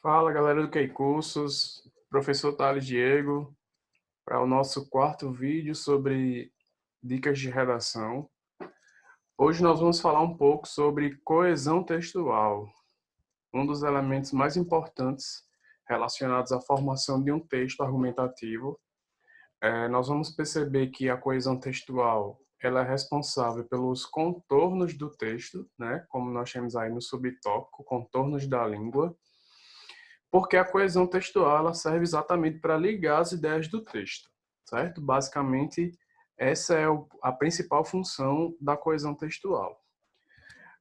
Fala galera do Key Cursos, professor Thales Diego, para o nosso quarto vídeo sobre dicas de redação. Hoje nós vamos falar um pouco sobre coesão textual, um dos elementos mais importantes relacionados à formação de um texto argumentativo. Nós vamos perceber que a coesão textual ela é responsável pelos contornos do texto, né? Como nós temos aí no subtópico, contornos da língua. Porque a coesão textual ela serve exatamente para ligar as ideias do texto, certo? Basicamente, essa é a principal função da coesão textual.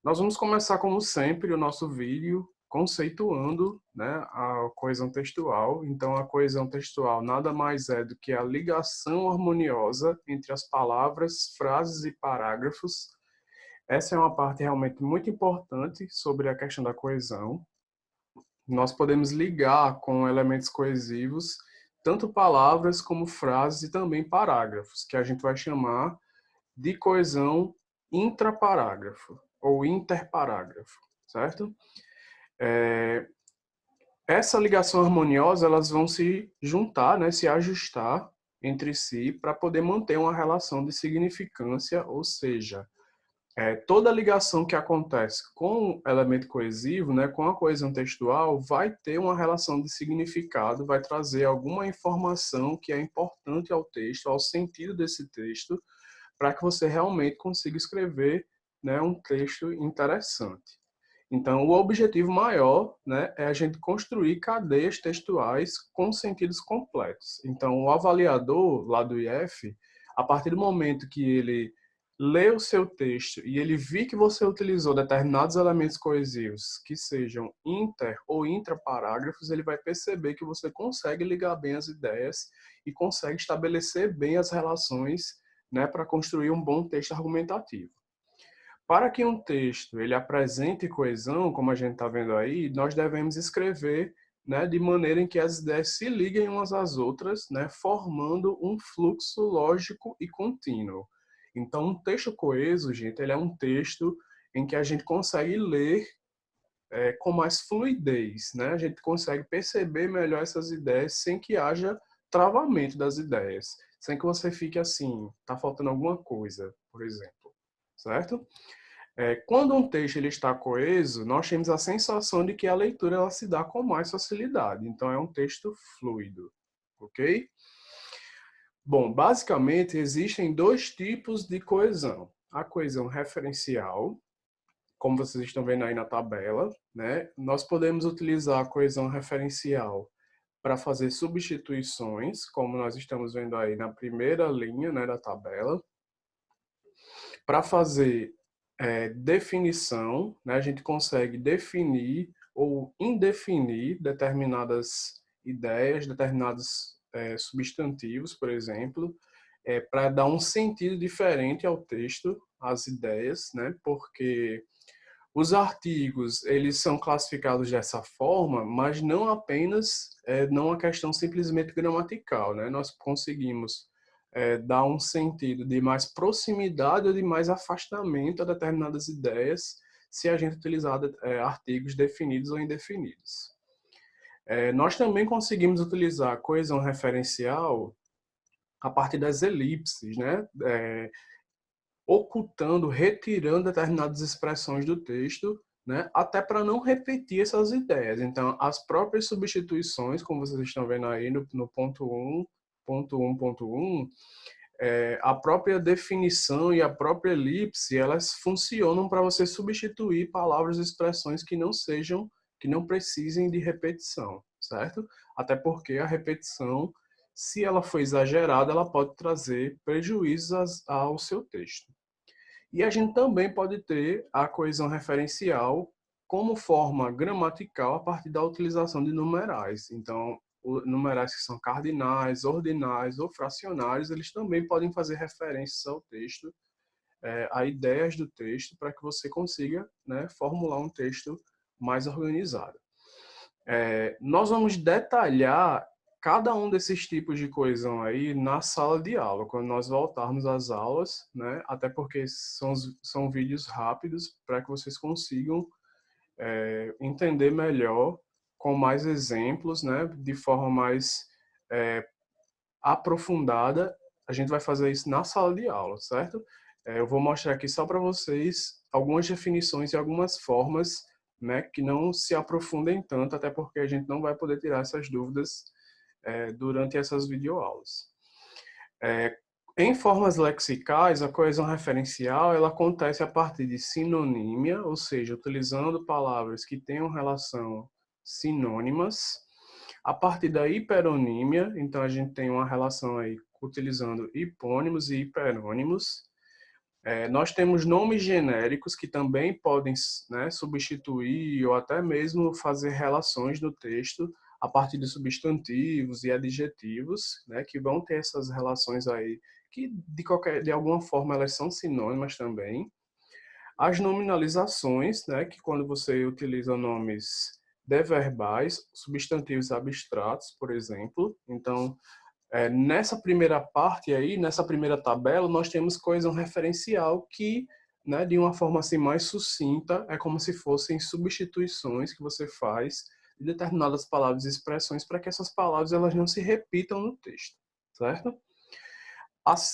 Nós vamos começar, como sempre, o nosso vídeo conceituando, né, a coesão textual. Então, a coesão textual nada mais é do que a ligação harmoniosa entre as palavras, frases e parágrafos. Essa é uma parte realmente muito importante sobre a questão da coesão. Nós podemos ligar com elementos coesivos tanto palavras como frases e também parágrafos, que a gente vai chamar de coesão intraparágrafo ou interparágrafo, certo? Essa ligação harmoniosa, elas vão se juntar, né, se ajustar entre si para poder manter uma relação de significância, ou seja, toda ligação que acontece com o elemento coesivo, né, com a coesão textual, vai ter uma relação de significado, vai trazer alguma informação que é importante ao texto, ao sentido desse texto, para que você realmente consiga escrever, né, um texto interessante. Então, o objetivo maior, né, é a gente construir cadeias textuais com sentidos completos. Então, o avaliador lá do IF, a partir do momento que ele lê o seu texto e ele vê que você utilizou determinados elementos coesivos que sejam inter ou intraparágrafos, ele vai perceber que você consegue ligar bem as ideias e consegue estabelecer bem as relações, né, para construir um bom texto argumentativo. Para que um texto ele apresente coesão, como a gente está vendo aí, nós devemos escrever, né, de maneira em que as ideias se liguem umas às outras, né, formando um fluxo lógico e contínuo. Então, um texto coeso, gente, ele é um texto em que a gente consegue ler com mais fluidez, né? A gente consegue perceber melhor essas ideias sem que haja travamento das ideias, sem que você fique assim, tá faltando alguma coisa, por exemplo, certo? Quando um texto ele está coeso, nós temos a sensação de que a leitura ela se dá com mais facilidade. Então, é um texto fluido, ok? Bom, basicamente, existem dois tipos de coesão. A coesão referencial, como vocês estão vendo aí na tabela, né? Nós podemos utilizar a coesão referencial para fazer substituições, como nós estamos vendo aí na primeira linha, né, da tabela. Para fazer definição, né, a gente consegue definir ou indefinir determinadas ideias, determinados substantivos, por exemplo, para dar um sentido diferente ao texto, às ideias, né, porque os artigos eles são classificados dessa forma, mas não apenas não uma questão simplesmente gramatical, né? Nós conseguimos dar um sentido de mais proximidade ou de mais afastamento a determinadas ideias se a gente utilizar artigos definidos ou indefinidos. Nós também conseguimos utilizar a coesão referencial a partir das elipses, né? Ocultando, retirando determinadas expressões do texto, né, até para não repetir essas ideias. Então, as próprias substituições, como vocês estão vendo aí no ponto 1, ponto 1, ponto 1, a própria definição e a própria elipse, elas funcionam para você substituir palavras e expressões que não sejam, que não precisem de repetição, certo? Até porque a repetição, se ela for exagerada, ela pode trazer prejuízos ao seu texto. E a gente também pode ter a coesão referencial como forma gramatical a partir da utilização de numerais. Então, numerais que são cardinais, ordinais ou fracionários, eles também podem fazer referências ao texto, a ideias do texto, para que você consiga, né, formular um texto mais organizado. Nós vamos detalhar cada um desses tipos de coesão aí na sala de aula, quando nós voltarmos às aulas, né? Até porque são vídeos rápidos para que vocês consigam entender melhor com mais exemplos, né, de forma mais aprofundada. A gente vai fazer isso na sala de aula, certo? Eu vou mostrar aqui só para vocês algumas definições e algumas formas, né, que não se aprofundem tanto, até porque a gente não vai poder tirar essas dúvidas durante essas videoaulas. Em formas lexicais, a coesão referencial ela acontece a partir de sinonímia, ou seja, utilizando palavras que tenham relação sinônimas. A partir da hiperonímia, então a gente tem uma relação aí utilizando hipônimos e hiperônimos. Nós temos nomes genéricos que também podem, né, substituir ou até mesmo fazer relações no texto a partir de substantivos e adjetivos, né, que vão ter essas relações aí que de alguma forma elas são sinônimas também. As nominalizações, né, que quando você utiliza nomes deverbais, substantivos abstratos, por exemplo. Então, nessa primeira parte aí, nessa primeira tabela, nós temos coesão referencial que, né, de uma forma assim mais sucinta, é como se fossem substituições que você faz de determinadas palavras e expressões para que essas palavras elas não se repitam no texto, certo?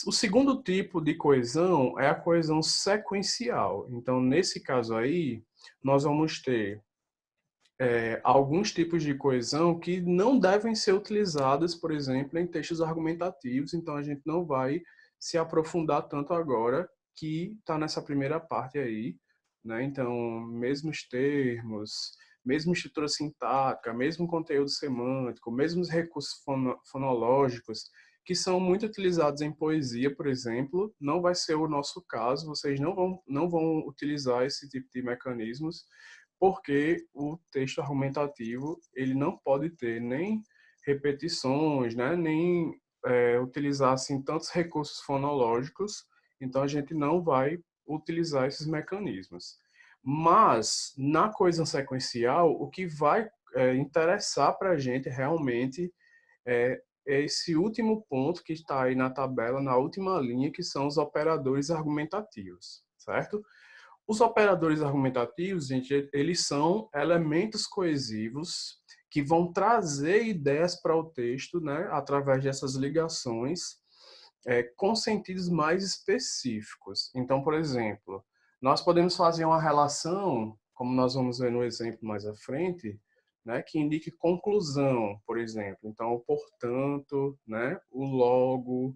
O segundo tipo de coesão é a coesão sequencial. Então, nesse caso aí, nós vamos ter alguns tipos de coesão que não devem ser utilizadas, por exemplo, em textos argumentativos. Então, a gente não vai se aprofundar tanto agora, que está nessa primeira parte aí, né? Então, mesmos termos, mesma estrutura sintática, mesmo conteúdo semântico, mesmos recursos fonológicos, que são muito utilizados em poesia, por exemplo, não vai ser o nosso caso, vocês não vão utilizar esse tipo de mecanismos, porque o texto argumentativo ele não pode ter nem repetições, né, nem utilizar assim, tantos recursos fonológicos, então a gente não vai utilizar esses mecanismos. Mas, na coesão sequencial, o que vai interessar para a gente realmente é esse último ponto que está aí na tabela, na última linha, que são os operadores argumentativos, certo? Os operadores argumentativos, gente, eles são elementos coesivos que vão trazer ideias para o texto, né, através dessas ligações, com sentidos mais específicos. Então, por exemplo, nós podemos fazer uma relação, como nós vamos ver no exemplo mais à frente, né, que indique conclusão, por exemplo. Então, o portanto, né, o logo,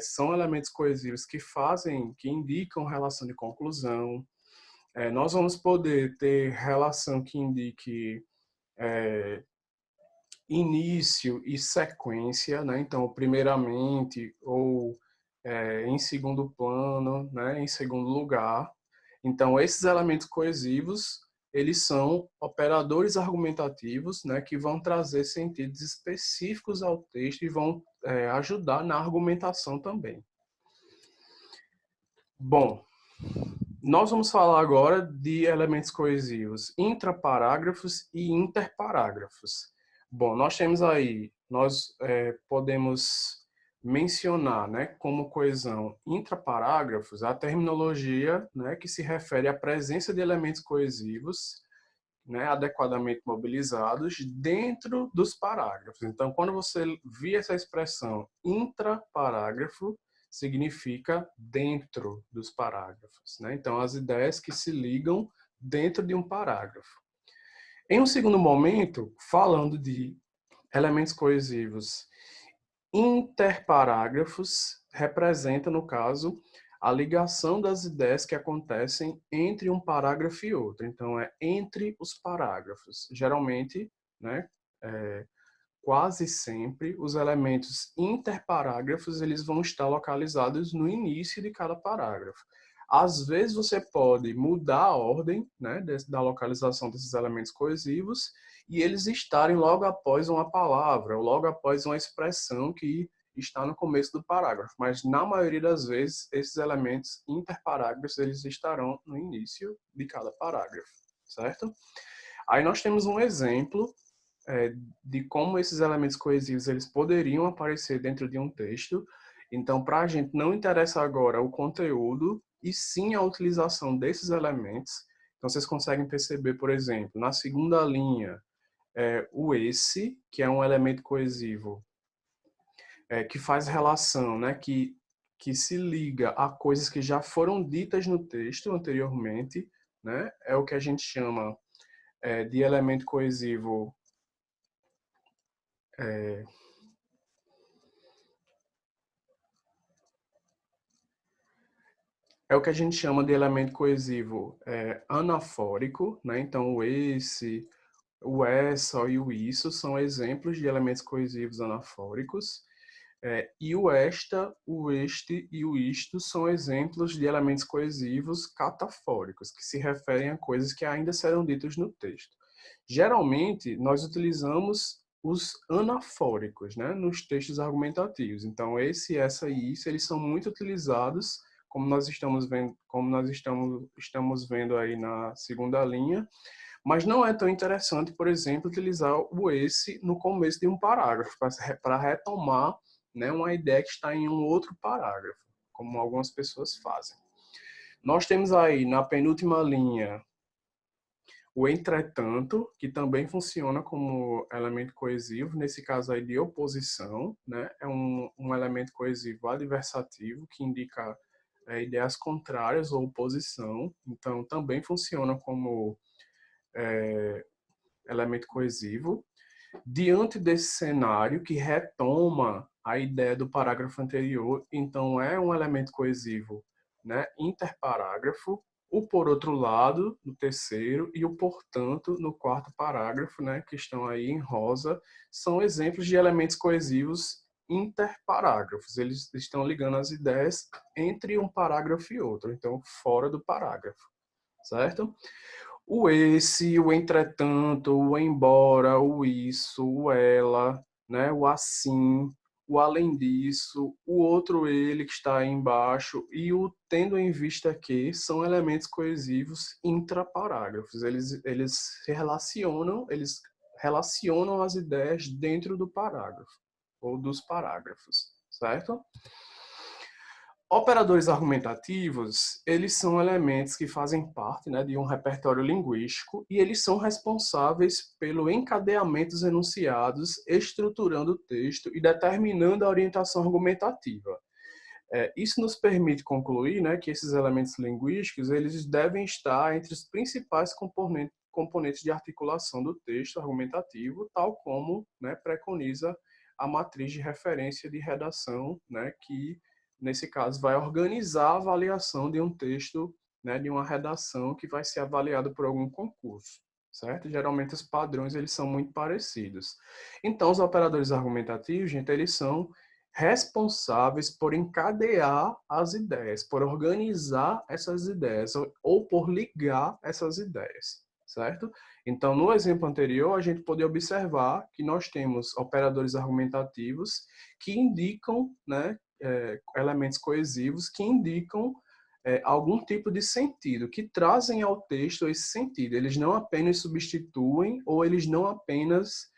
são elementos coesivos que fazem, que indicam relação de conclusão. Nós vamos poder ter relação que indique início e sequência, né? Então, primeiramente ou em segundo plano, né? Em segundo lugar. Então, esses elementos coesivos, eles são operadores argumentativos, né? Que vão trazer sentidos específicos ao texto e vão ajudar na argumentação também. Bom, nós vamos falar agora de elementos coesivos intraparágrafos e interparágrafos. Bom, nós temos aí, nós podemos mencionar, né, como coesão intraparágrafos a terminologia, né, que se refere à presença de elementos coesivos, né, adequadamente mobilizados dentro dos parágrafos. Então, quando você vê essa expressão intraparágrafo, significa dentro dos parágrafos, né? Então, as ideias que se ligam dentro de um parágrafo. Em um segundo momento, falando de elementos coesivos interparágrafos, representa, no caso, a ligação das ideias que acontecem entre um parágrafo e outro. Então, é entre os parágrafos. Geralmente, né, quase sempre, os elementos interparágrafos eles vão estar localizados no início de cada parágrafo. Às vezes você pode mudar a ordem, né, da localização desses elementos coesivos e eles estarem logo após uma palavra ou logo após uma expressão que está no começo do parágrafo. Mas na maioria das vezes esses elementos interparágrafos eles estarão no início de cada parágrafo, certo? Aí nós temos um exemplo de como esses elementos coesivos eles poderiam aparecer dentro de um texto. Então, para a gente não interessa agora o conteúdo, e sim a utilização desses elementos. Então, vocês conseguem perceber, por exemplo, na segunda linha, o esse, que é um elemento coesivo, que faz relação, né, que se liga a coisas que já foram ditas no texto anteriormente, né, é o que a gente chama de elemento coesivo é o que a gente chama de elemento coesivo anafórico, né? Então o esse, o essa e o isso são exemplos de elementos coesivos anafóricos. E o esta, o este e o isto são exemplos de elementos coesivos catafóricos, que se referem a coisas que ainda serão ditas no texto. Geralmente, nós utilizamos os anafóricos, né, nos textos argumentativos. Então, esse, essa e isso, eles são muito utilizados, como nós estamos vendo, estamos vendo aí na segunda linha, mas não é tão interessante, por exemplo, utilizar o esse no começo de um parágrafo, para retomar, né, uma ideia que está em um outro parágrafo, como algumas pessoas fazem. Nós temos aí, na penúltima linha, o entretanto, que também funciona como elemento coesivo, nesse caso aí de oposição, né? É um elemento coesivo adversativo, que indica ideias contrárias ou oposição, então também funciona como elemento coesivo. Diante desse cenário que retoma a ideia do parágrafo anterior, então é um elemento coesivo, né, interparágrafo. O por outro lado, no terceiro, e o portanto, no quarto parágrafo, né, que estão aí em rosa, são exemplos de elementos coesivos interparágrafos. Eles estão ligando as ideias entre um parágrafo e outro, então fora do parágrafo, certo? O esse, o entretanto, o embora, o isso, o ela, né? O assim, o além disso, o outro ele que está aí embaixo e o tendo em vista que são elementos coesivos intraparágrafos. Eles eles relacionam as ideias dentro do parágrafo ou dos parágrafos, certo? Operadores argumentativos, eles são elementos que fazem parte, né, de um repertório linguístico e eles são responsáveis pelo encadeamento dos enunciados, estruturando o texto e determinando a orientação argumentativa. Isso nos permite concluir, né, que esses elementos linguísticos eles devem estar entre os principais componentes de articulação do texto argumentativo, tal como, né, preconiza a matriz de referência de redação, né, que nesse caso vai organizar a avaliação de um texto, né, de uma redação que vai ser avaliado por algum concurso, certo? Geralmente os padrões eles são muito parecidos. Então os operadores argumentativos, gente, eles são responsáveis por encadear as ideias, por organizar essas ideias ou por ligar essas ideias, certo? Então, no exemplo anterior, a gente pode observar que nós temos operadores argumentativos que indicam, né, elementos coesivos que indicam algum tipo de sentido, que trazem ao texto esse sentido. Eles não apenas substituem ou eles não apenas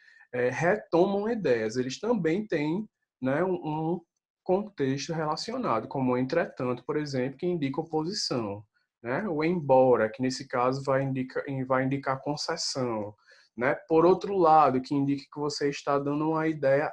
retomam ideias, eles também têm, né, um contexto relacionado, como o entretanto, por exemplo, que indica oposição, né? O embora, que nesse caso vai indicar concessão, né? Por outro lado, que indica que você está dando uma ideia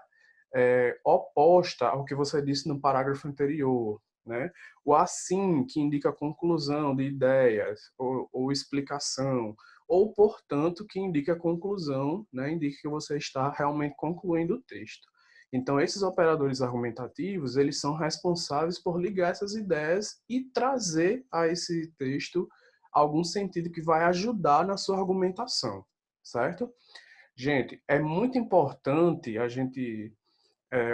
oposta ao que você disse no parágrafo anterior, né? O assim, que indica conclusão de ideias ou explicação, ou, portanto, que indica conclusão, né? Indica que você está realmente concluindo o texto. Então, esses operadores argumentativos, eles são responsáveis por ligar essas ideias e trazer a esse texto algum sentido que vai ajudar na sua argumentação, certo? Gente, é muito importante a gente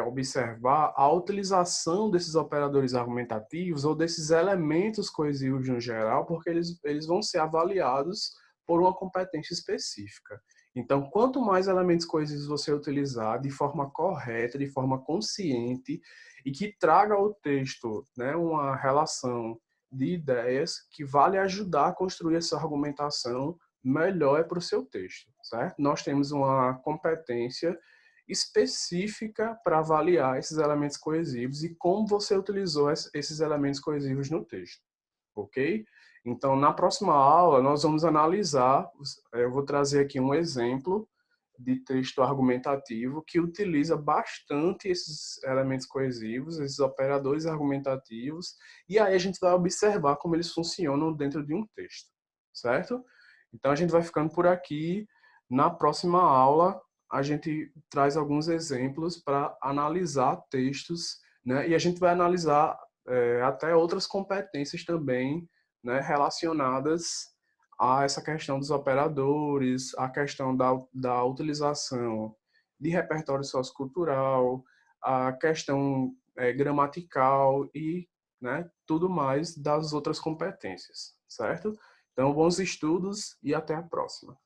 observar a utilização desses operadores argumentativos ou desses elementos coesivos no geral, porque eles vão ser avaliados por uma competência específica. Então, quanto mais elementos coesivos você utilizar de forma correta, de forma consciente, e que traga ao texto, né, uma relação de ideias que vale ajudar a construir essa argumentação, melhor é para o seu texto, certo? Nós temos uma competência específica para avaliar esses elementos coesivos e como você utilizou esses elementos coesivos no texto, ok? Então, na próxima aula, nós vamos analisar, eu vou trazer aqui um exemplo de texto argumentativo que utiliza bastante esses elementos coesivos, esses operadores argumentativos, e aí a gente vai observar como eles funcionam dentro de um texto, certo? Então a gente vai ficando por aqui. Na próxima aula, a gente traz alguns exemplos para analisar textos, né? E a gente vai analisar até outras competências também, né, relacionadas a essa questão dos operadores, a questão da utilização de repertório sociocultural, a questão gramatical e, né, tudo mais das outras competências, certo? Então, bons estudos e até a próxima.